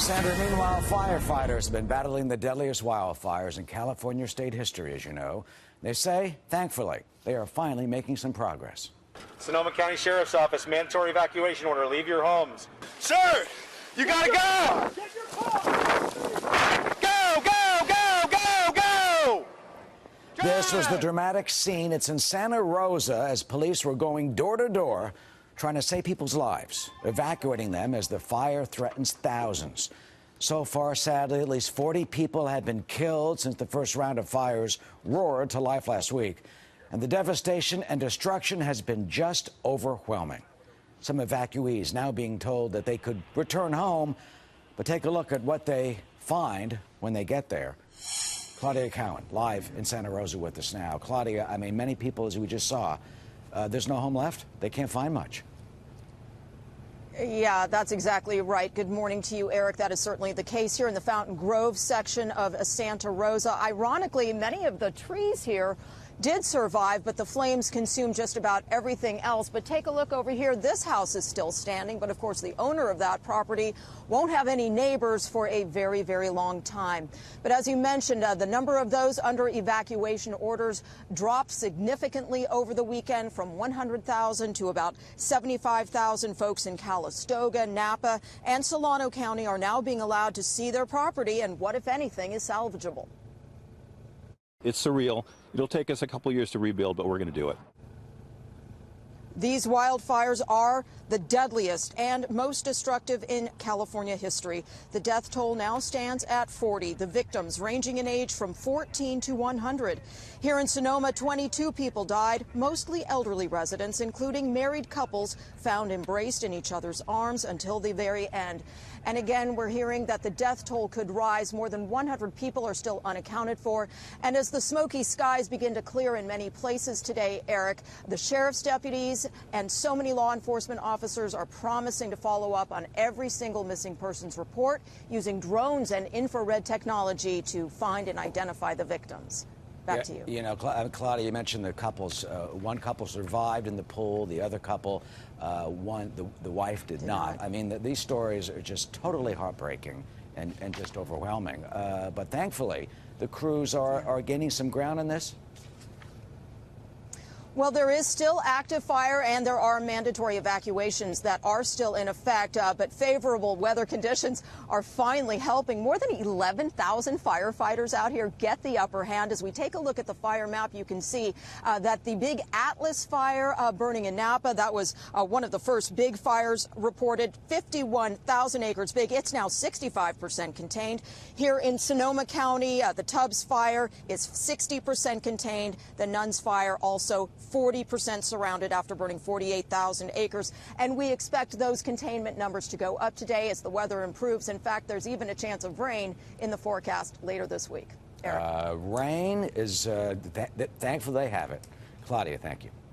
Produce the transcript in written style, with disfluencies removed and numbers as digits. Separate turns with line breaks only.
Sandra, meanwhile, firefighters have been battling the deadliest wildfires in California state history, as you know. They say, thankfully, they are finally making some progress.
Sonoma County Sheriff's Office, mandatory evacuation order. Leave your homes. Sir, you gotta go! Go, go, go, go, go!
This was the dramatic scene. It's in Santa Rosa as police were going door to door trying to save people's lives, evacuating them as the fire threatens thousands. So far, sadly, at least 40 people had been killed since the first round of fires roared to life last week. And the devastation and destruction has been just overwhelming. Some evacuees now being told that they could return home, but take a look at what they find when they get there. Claudia Cowan, live in Santa Rosa with us now. Claudia, I mean, many people, as we just saw, there's no home left. They can't find much.
Yeah, that's exactly right. Good morning to you, Eric. That is certainly the case here in the Fountain Grove section of Santa Rosa. Ironically, many of the trees here did survive, but the flames consumed just about everything else. But take a look over here. This house is still standing, but of course the owner of that property won't have any neighbors for a very, very long time. But as you mentioned, the number of those under evacuation orders dropped significantly over the weekend from 100,000 to about 75,000 folks in Calistoga, Napa, and Solano County are now being allowed to see their property and what, if anything, is salvageable.
It's surreal. It'll take us a couple years to rebuild, but we're going to do it.
These wildfires are the deadliest and most destructive in California history. The death toll now stands at 40, the victims ranging in age from 14 to 100. Here in Sonoma, 22 people died, mostly elderly residents, including married couples found embraced in each other's arms until the very end. And again, we're hearing that the death toll could rise. More than 100 people are still unaccounted for. And as the smoky skies begin to clear in many places today, Eric, the sheriff's deputies and so many law enforcement officers are promising to follow up on every single missing persons report using drones and infrared technology to find and identify the victims. Back to you.
You know, Claudia, you mentioned the couples. One couple survived in the pool. The other couple, the wife did not. I mean, these stories are just totally heartbreaking and just overwhelming. But thankfully, the crews are gaining some ground in this.
Well, there is still active fire and there are mandatory evacuations that are still in effect, but favorable weather conditions are finally helping. More than 11,000 firefighters out here get the upper hand. As we take a look at the fire map, you can see that the big Atlas fire burning in Napa, that was one of the first big fires reported, 51,000 acres big. It's now 65% contained. Here in Sonoma County, the Tubbs fire is 60% contained. The Nuns fire also 40% surrounded after burning 48,000 acres. And we expect those containment numbers to go up today as the weather improves. In fact, there's even a chance of rain in the forecast later this week. Eric.
Rain is, thankful they have it. Claudia, thank you.